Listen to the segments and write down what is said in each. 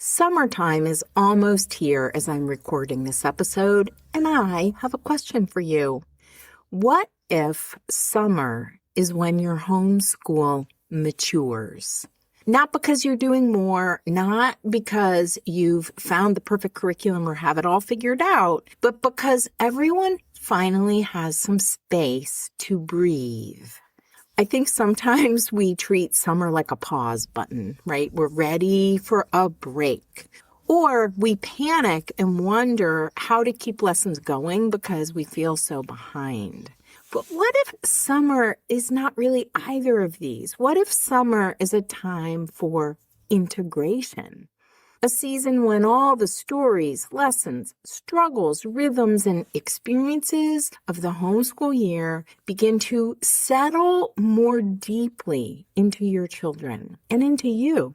Summertime is almost here as I'm recording this episode, and I have a question for you. What if summer is when your homeschool matures? Not because you're doing more, not because you've found the perfect curriculum or have it all figured out, but because everyone finally has some space to breathe. I think sometimes we treat summer like a pause button, right? We're ready for a break. Or we panic and wonder how to keep lessons going because we feel so behind. But what if summer is not really either of these? What if summer is a time for integration? A season when all the stories, lessons, struggles, rhythms, and experiences of the homeschool year begin to settle more deeply into your children and into you.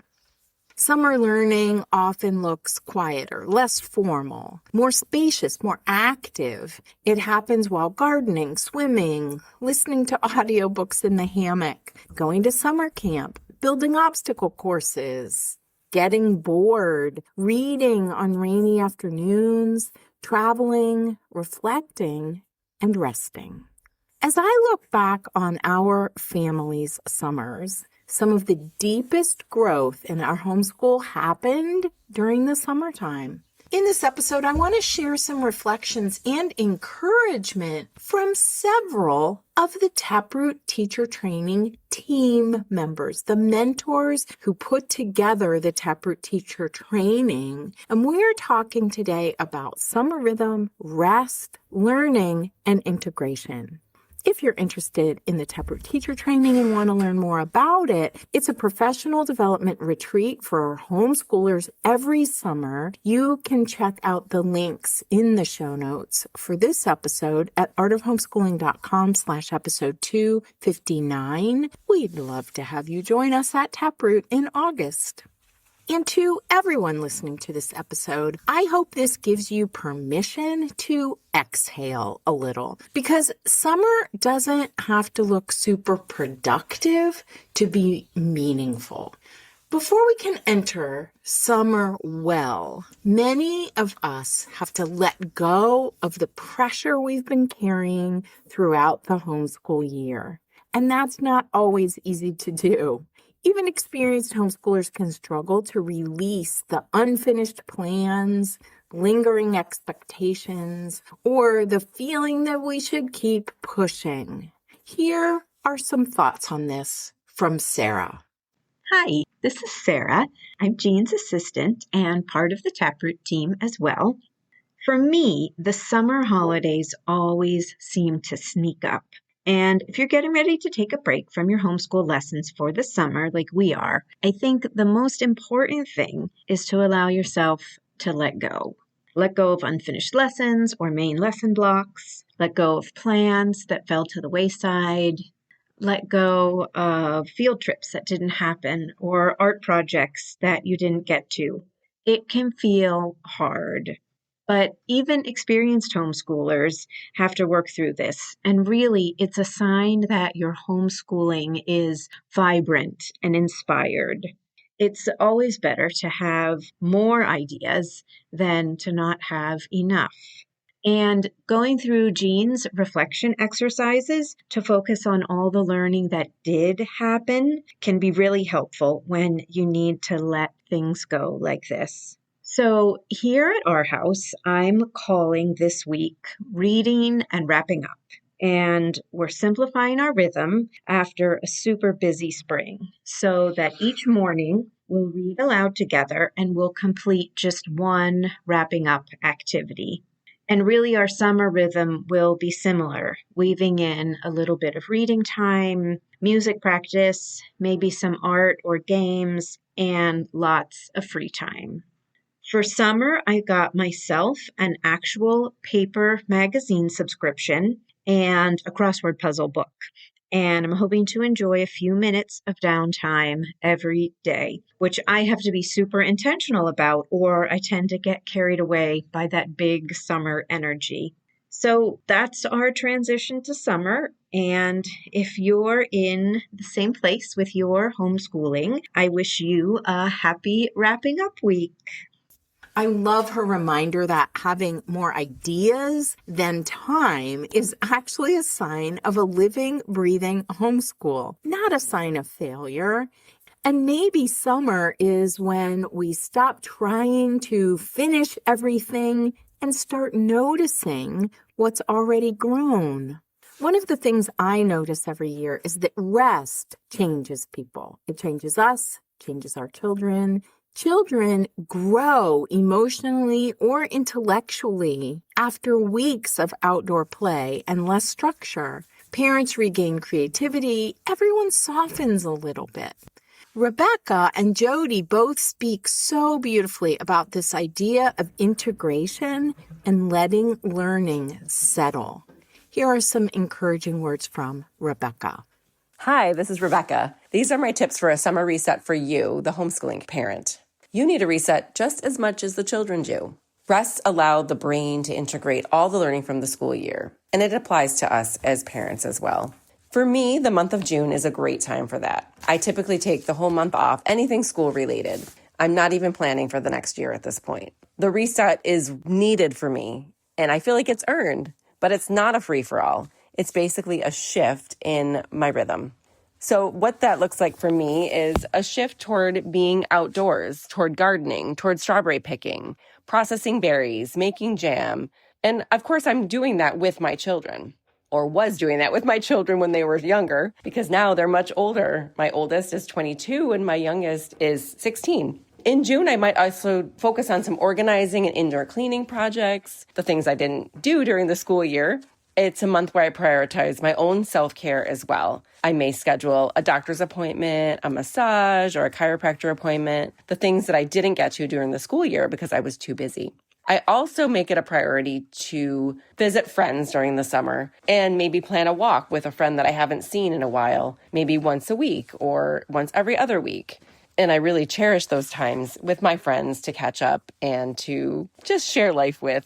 Summer learning often looks quieter, less formal, more spacious, more active. It happens while gardening, swimming, listening to audiobooks in the hammock, going to summer camp, building obstacle courses, getting bored, reading on rainy afternoons, traveling, reflecting, and resting. As I look back on our family's summers, some of the deepest growth in our homeschool happened during the summertime. In this episode, I want to share some reflections and encouragement from several of the Taproot Teacher Training team members, the mentors who put together the Taproot Teacher Training. And we're talking today about summer rhythm, rest, learning, and integration. If you're interested in the Taproot Teacher Training and want to learn more about it, it's a professional development retreat for homeschoolers every summer. You can check out the links in the show notes for this episode at artofhomeschooling.com/episode 259. We'd love to have you join us at Taproot in August. And to everyone listening to this episode, I hope this gives you permission to exhale a little, because summer doesn't have to look super productive to be meaningful. Before we can enter summer well, many of us have to let go of the pressure we've been carrying throughout the homeschool year. And that's not always easy to do. Even experienced homeschoolers can struggle to release the unfinished plans, lingering expectations, or the feeling that we should keep pushing. Here are some thoughts on this from Sarah. Hi, this is Sarah. I'm Jean's assistant and part of the Taproot team as well. For me, the summer holidays always seem to sneak up. And if you're getting ready to take a break from your homeschool lessons for the summer, like we are, I think the most important thing is to allow yourself to let go. Let go of unfinished lessons or main lesson blocks. Let go of plans that fell to the wayside. Let go of field trips that didn't happen or art projects that you didn't get to. It can feel hard. But even experienced homeschoolers have to work through this. And really, it's a sign that your homeschooling is vibrant and inspired. It's always better to have more ideas than to not have enough. And going through Jean's reflection exercises to focus on all the learning that did happen can be really helpful when you need to let things go like this. So here at our house, I'm calling this week Reading and Wrapping Up. And we're simplifying our rhythm after a super busy spring so that each morning we'll read aloud together and we'll complete just one wrapping up activity. And really our summer rhythm will be similar, weaving in a little bit of reading time, music practice, maybe some art or games, and lots of free time. For summer, I got myself an actual paper magazine subscription and a crossword puzzle book. And I'm hoping to enjoy a few minutes of downtime every day, which I have to be super intentional about, or I tend to get carried away by that big summer energy. So that's our transition to summer. And if you're in the same place with your homeschooling, I wish you a happy wrapping up week. I love her reminder that having more ideas than time is actually a sign of a living, breathing homeschool, not a sign of failure. And maybe summer is when we stop trying to finish everything and start noticing what's already grown. One of the things I notice every year is that rest changes people. It changes us, changes our children. Children grow emotionally or intellectually after weeks of outdoor play and less structure. Parents regain creativity. Everyone softens a little bit. Rebecca and Jody both speak so beautifully about this idea of integration and letting learning settle. Here are some encouraging words from Rebecca. Hi, this is Rebecca. These are my tips for a summer reset for you, the homeschooling parent. You need a reset just as much as the children do. Rest allowed the brain to integrate all the learning from the school year, and it applies to us as parents as well. For me, the month of June is a great time for that. I typically take the whole month off, anything school related. I'm not even planning for the next year at this point. The reset is needed for me, and I feel like it's earned, but it's not a free-for-all. It's basically a shift in my rhythm. So what that looks like for me is a shift toward being outdoors, toward gardening, toward strawberry picking, processing berries, making jam. And of course, I'm doing that with my children, or was doing that with my children when they were younger, because now they're much older. My oldest is 22 and my youngest is 16. In June, I might also focus on some organizing and indoor cleaning projects, the things I didn't do during the school year. It's a month where I prioritize my own self-care as well. I may schedule a doctor's appointment, a massage, or a chiropractor appointment, the things that I didn't get to during the school year because I was too busy. I also make it a priority to visit friends during the summer and maybe plan a walk with a friend that I haven't seen in a while, maybe once a week or once every other week. And I really cherish those times with my friends to catch up and to just share life with.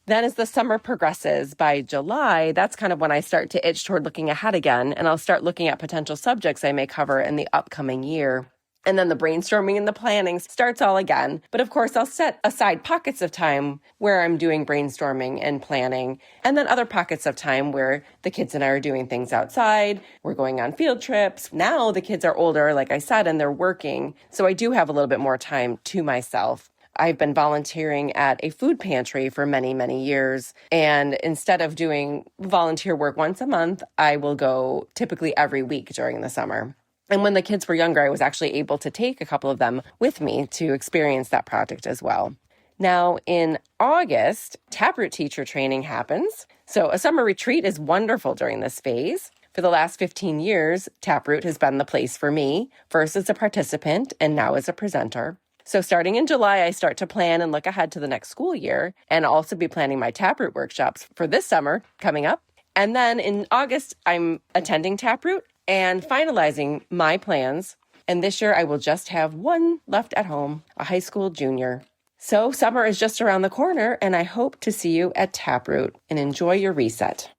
Then as the summer progresses, by July, that's kind of when I start to itch toward looking ahead again, and I'll start looking at potential subjects I may cover in the upcoming year. And then the brainstorming and the planning starts all again. But of course, I'll set aside pockets of time where I'm doing brainstorming and planning, and then other pockets of time where the kids and I are doing things outside. We're going on field trips. Now the kids are older, like I said, and they're working. So I do have a little bit more time to myself. I've been volunteering at a food pantry for many, many years. And instead of doing volunteer work once a month, I will go typically every week during the summer. And when the kids were younger, I was actually able to take a couple of them with me to experience that project as well. Now, in August, Taproot Teacher Training happens. So a summer retreat is wonderful during this phase. For the last 15 years, Taproot has been the place for me, first as a participant and now as a presenter. So starting in July, I start to plan and look ahead to the next school year and also be planning my Taproot workshops for this summer coming up. And then in August, I'm attending Taproot and finalizing my plans. And this year, I will just have one left at home, a high school junior. So summer is just around the corner, and I hope to see you at Taproot and enjoy your reset.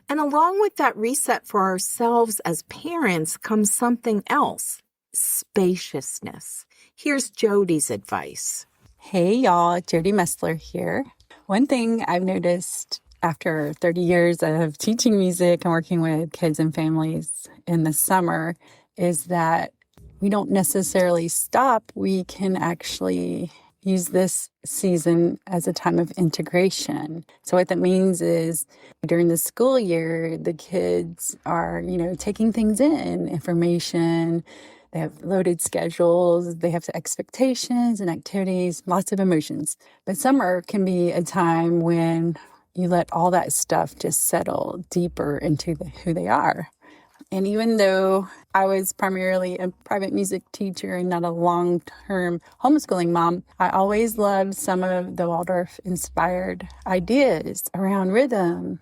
And along with that reset for ourselves as parents comes something else, spaciousness. Here's Jody's advice. Hey y'all, Jody Messler here. One thing I've noticed after 30 years of teaching music and working with kids and families in the summer is that we don't necessarily stop. We can actually use this season as a time of integration. So what that means is during the school year, the kids are, taking things in, information. They have loaded schedules, they have expectations and activities, lots of emotions. But summer can be a time when you let all that stuff just settle deeper into who they are. And even though I was primarily a private music teacher and not a long-term homeschooling mom, I always loved some of the Waldorf-Inspired ideas around rhythm.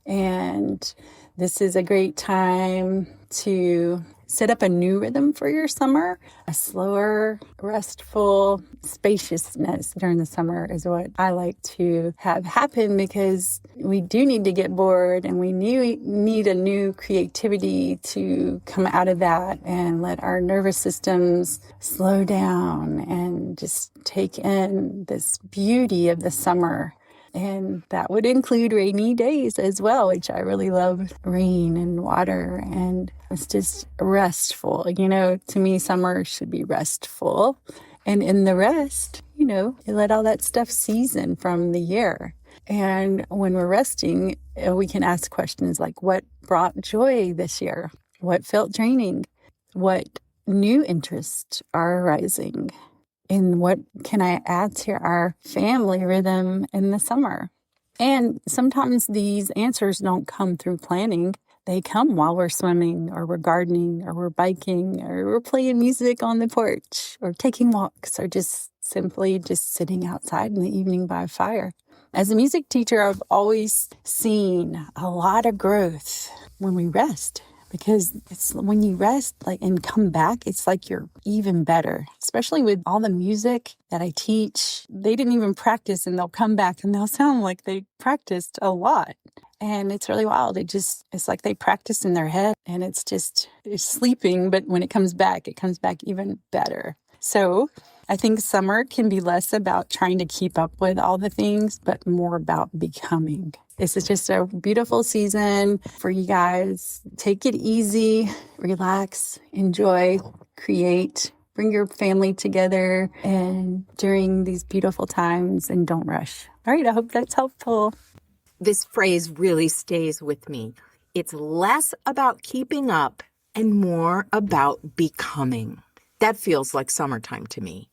And this is a great time to set up a new rhythm for your summer. A slower, restful spaciousness during the summer is what I like to have happen, because we do need to get bored and we need a new creativity to come out of that and let our nervous systems slow down and just take in this beauty of the summer. And that would include rainy days as well, which I really love. Rain and water, and it's just restful. To me, summer should be restful. And in the rest, you let all that stuff season from the year. And when we're resting, we can ask questions like, what brought joy this year? What felt draining? What new interests are arising? And what can I add to our family rhythm in the summer? And sometimes these answers don't come through planning. They come while we're swimming, or we're gardening, or we're biking, or we're playing music on the porch, or taking walks, or just simply sitting outside in the evening by a fire. As a music teacher, I've always seen a lot of growth when we rest. Because it's when you rest and come back, it's like you're even better. Especially with all the music that I teach, they didn't even practice, and they'll come back and they'll sound like they practiced a lot. And it's really wild. It's like they practiced in their head, and it's sleeping. But when it comes back even better. So I think summer can be less about trying to keep up with all the things, but more about becoming. This is just a beautiful season for you guys. Take it easy, relax, enjoy, create, bring your family together and during these beautiful times, and don't rush. All right, I hope that's helpful. This phrase really stays with me. It's less about keeping up and more about becoming. That feels like summertime to me.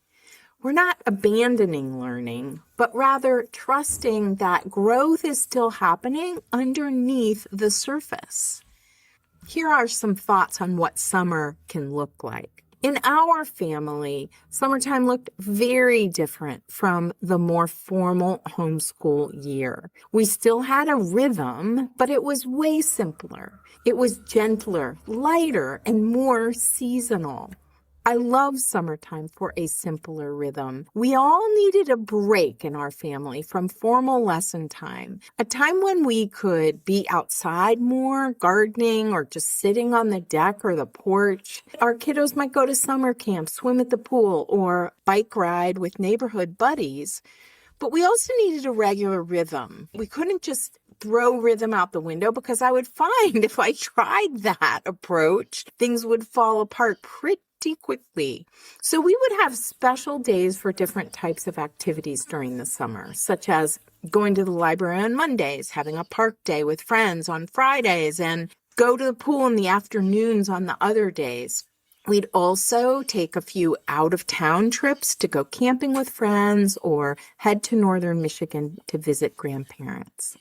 We're not abandoning learning, but rather trusting that growth is still happening underneath the surface. Here are some thoughts on what summer can look like. In our family, summertime looked very different from the more formal homeschool year. We still had a rhythm, but it was way simpler. It was gentler, lighter, and more seasonal. I love summertime for a simpler rhythm. We all needed a break in our family from formal lesson time, a time when we could be outside more, gardening, or just sitting on the deck or the porch. Our kiddos might go to summer camp, swim at the pool, or bike ride with neighborhood buddies. But we also needed a regular rhythm. We couldn't just throw rhythm out the window, because I would find if I tried that approach, things would fall apart pretty quickly. So we would have special days for different types of activities during the summer, such as going to the library on Mondays, having a park day with friends on Fridays, and go to the pool in the afternoons on the other days. We'd also take a few out-of-town trips to go camping with friends or head to northern Michigan to visit grandparents.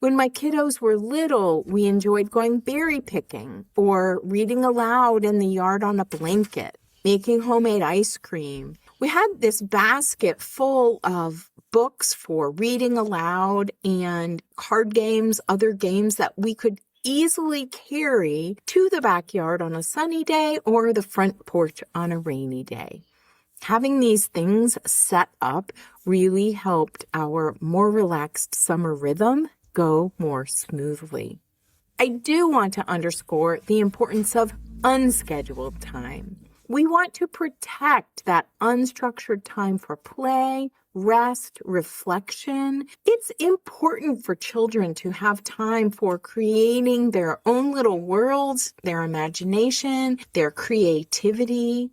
When my kiddos were little, we enjoyed going berry picking or reading aloud in the yard on a blanket, making homemade ice cream. We had this basket full of books for reading aloud and card games, other games that we could easily carry to the backyard on a sunny day or the front porch on a rainy day. Having these things set up really helped our more relaxed summer rhythm go more smoothly. I do want to underscore the importance of unscheduled time. We want to protect that unstructured time for play, rest, reflection. It's important for children to have time for creating their own little worlds, their imagination, their creativity.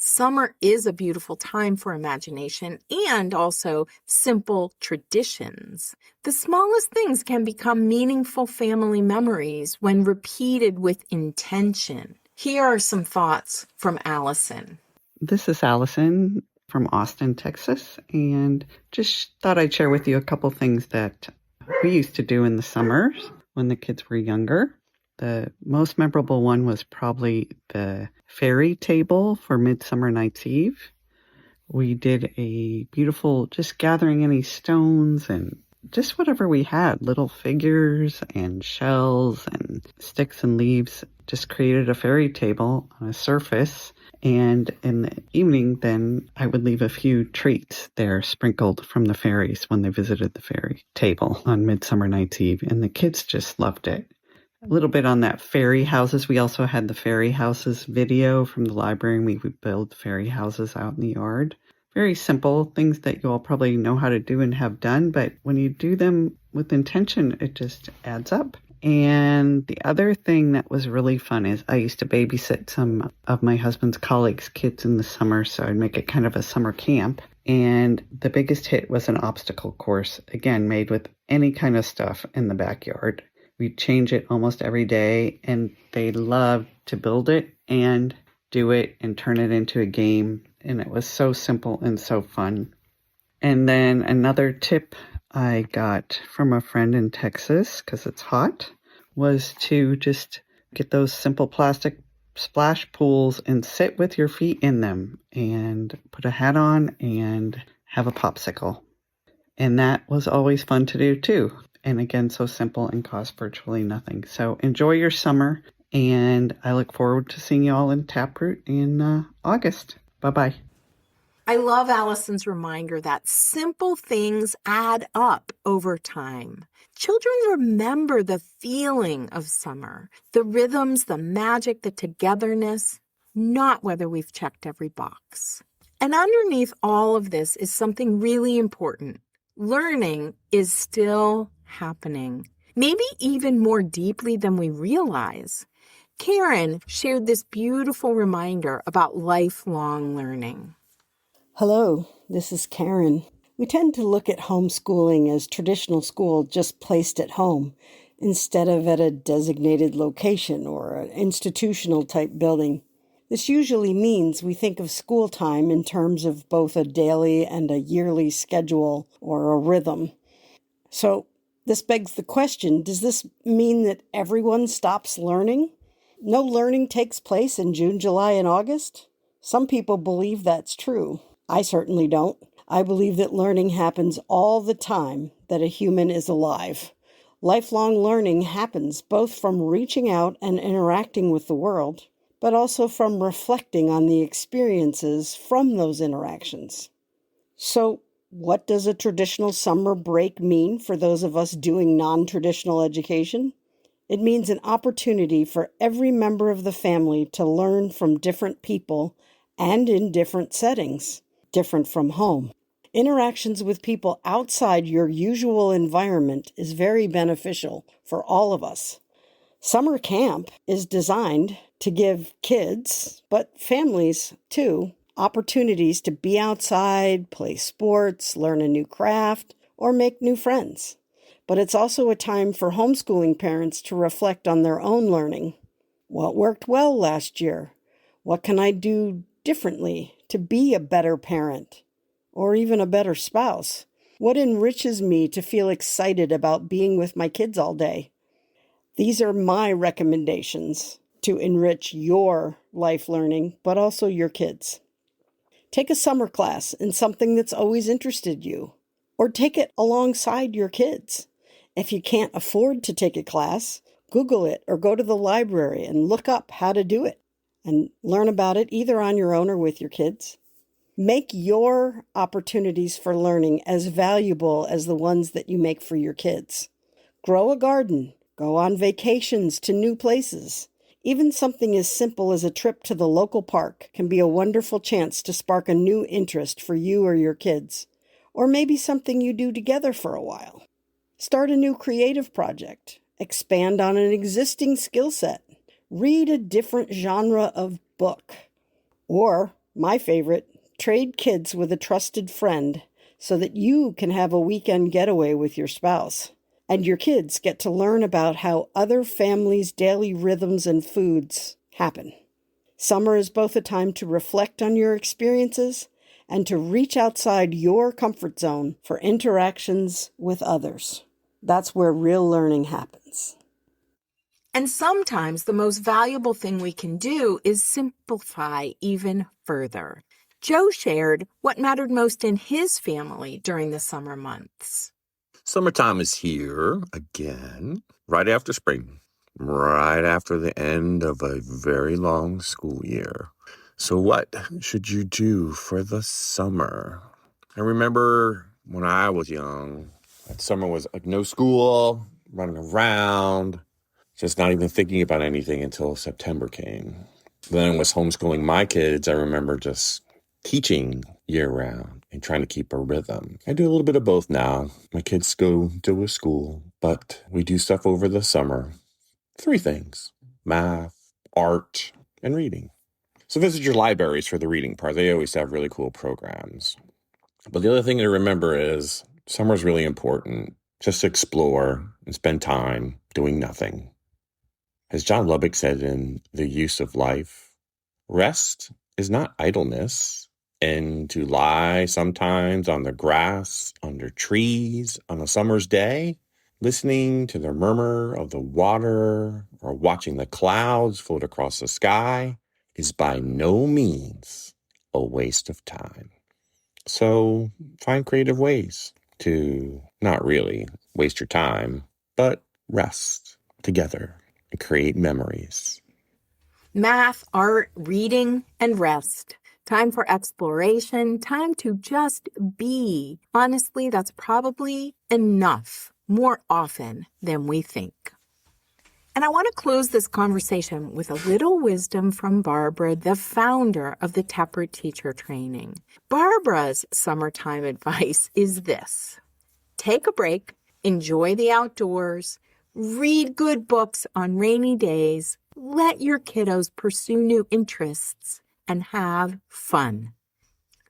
Summer is a beautiful time for imagination and also simple traditions. The smallest things can become meaningful family memories when repeated with intention. Here are some thoughts from Allison. This is Allison from Austin, Texas, and just thought I'd share with you a couple things that we used to do in the summers when the kids were younger. The most memorable one was probably the fairy table for Midsummer Night's Eve. We did a beautiful, just gathering any stones and just whatever we had, little figures and shells and sticks and leaves. Just created a fairy table on a surface. And in the evening, then I would leave a few treats there sprinkled from the fairies when they visited the fairy table on Midsummer Night's Eve. And the kids just loved it. A little bit on that fairy houses. We also had the fairy houses video from the library, and we would build fairy houses out in the yard. Very simple things that you all probably know how to do and have done, but when you do them with intention, it just adds up. And the other thing that was really fun is I used to babysit some of my husband's colleagues' kids in the summer, so I'd make it kind of a summer camp. And the biggest hit was an obstacle course, again, made with any kind of stuff in the backyard. We'd change it almost every day, and they loved to build it and do it and turn it into a game. And it was so simple and so fun. And then another tip I got from a friend in Texas, because it's hot, was to just get those simple plastic splash pools and sit with your feet in them and put a hat on and have a popsicle. And that was always fun to do too. And again, so simple and cost virtually nothing. So enjoy your summer, and I look forward to seeing you all in Taproot in August. Bye-bye. I love Allison's reminder that simple things add up over time. Children remember the feeling of summer, the rhythms, the magic, the togetherness, not whether we've checked every box. And underneath all of this is something really important. Learning is still happening, maybe even more deeply than we realize. Karen shared this beautiful reminder about lifelong learning. Hello, this is Karen. We tend to look at homeschooling as traditional school just placed at home instead of at a designated location or an institutional type building. This usually means we think of school time in terms of both a daily and a yearly schedule or a rhythm. So this begs the question, does this mean that everyone stops learning? No learning takes place in June, July, and August? Some people believe that's true. I certainly don't. I believe that learning happens all the time that a human is alive. Lifelong learning happens both from reaching out and interacting with the world, but also from reflecting on the experiences from those interactions. So, what does a traditional summer break mean for those of us doing non-traditional education? It means an opportunity for every member of the family to learn from different people and in different settings, different from home. Interactions with people outside your usual environment is very beneficial for all of us. Summer camp is designed to give kids, but families too, opportunities to be outside, play sports, learn a new craft, or make new friends. But it's also a time for homeschooling parents to reflect on their own learning. What worked well last year? What can I do differently to be a better parent or even a better spouse? What enriches me to feel excited about being with my kids all day? These are my recommendations to enrich your life learning, but also your kids. Take a summer class in something that's always interested you, or take it alongside your kids. If you can't afford to take a class, Google it or go to the library and look up how to do it and learn about it either on your own or with your kids. Make your opportunities for learning as valuable as the ones that you make for your kids. Grow a garden. Go on vacations to new places. Even something as simple as a trip to the local park can be a wonderful chance to spark a new interest for you or your kids, or maybe something you do together for a while. Start a new creative project. Expand on an existing skill set. Read a different genre of book. Or, my favorite, trade kids with a trusted friend so that you can have a weekend getaway with your spouse. And your kids get to learn about how other families' daily rhythms and foods happen. Summer is both a time to reflect on your experiences and to reach outside your comfort zone for interactions with others. That's where real learning happens. And sometimes the most valuable thing we can do is simplify even further. Joe shared what mattered most in his family during the summer months. Summertime is here again, right after spring, right after the end of a very long school year. So what should you do for the summer? I remember when I was young, that summer was like no school, running around, just not even thinking about anything until September came. Then I was homeschooling my kids. I remember just teaching year-round and trying to keep a rhythm. I do a little bit of both now. My kids go to a school, but we do stuff over the summer. 3 things: math, art, and reading. So visit your libraries for the reading part. They always have really cool programs. But the other thing to remember is summer is really important. Just explore and spend time doing nothing. As John Lubbock said in The Use of Life, rest is not idleness, and to lie sometimes on the grass, under trees, on a summer's day, listening to the murmur of the water or watching the clouds float across the sky is by no means a waste of time. So find creative ways to not really waste your time, but rest together and create memories. Math, art, reading, and rest. Time for exploration, time to just be. Honestly, that's probably enough, more often than we think. And I want to close this conversation with a little wisdom from Barbara, the founder of the Taproot Teacher Training. Barbara's summertime advice is this: take a break, enjoy the outdoors, read good books on rainy days, let your kiddos pursue new interests, and have fun.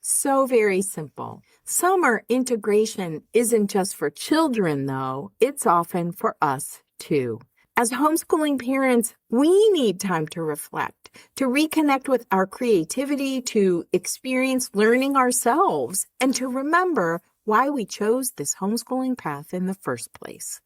So very simple. Summer integration isn't just for children, though. It's often for us, too. As homeschooling parents, we need time to reflect, to reconnect with our creativity, to experience learning ourselves, and to remember why we chose this homeschooling path in the first place.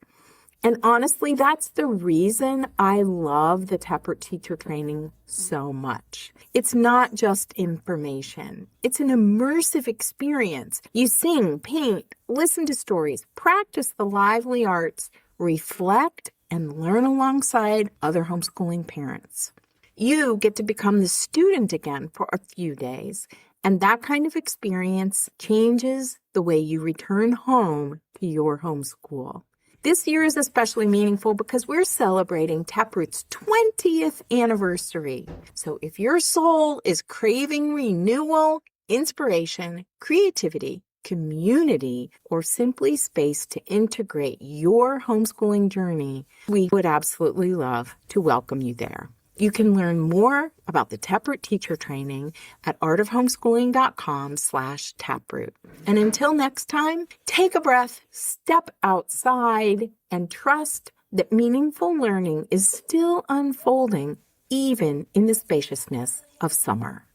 And honestly, that's the reason I love the Taproot Teacher Training so much. It's not just information. It's an immersive experience. You sing, paint, listen to stories, practice the lively arts, reflect, and learn alongside other homeschooling parents. You get to become the student again for a few days, and that kind of experience changes the way you return home to your homeschool. This year is especially meaningful because we're celebrating Taproot's 20th anniversary. So if your soul is craving renewal, inspiration, creativity, community, or simply space to integrate your homeschooling journey, we would absolutely love to welcome you there. You can learn more about the Taproot Teacher Training at artofhomeschooling.com/taproot. And until next time, take a breath, step outside, and trust that meaningful learning is still unfolding even in the spaciousness of summer.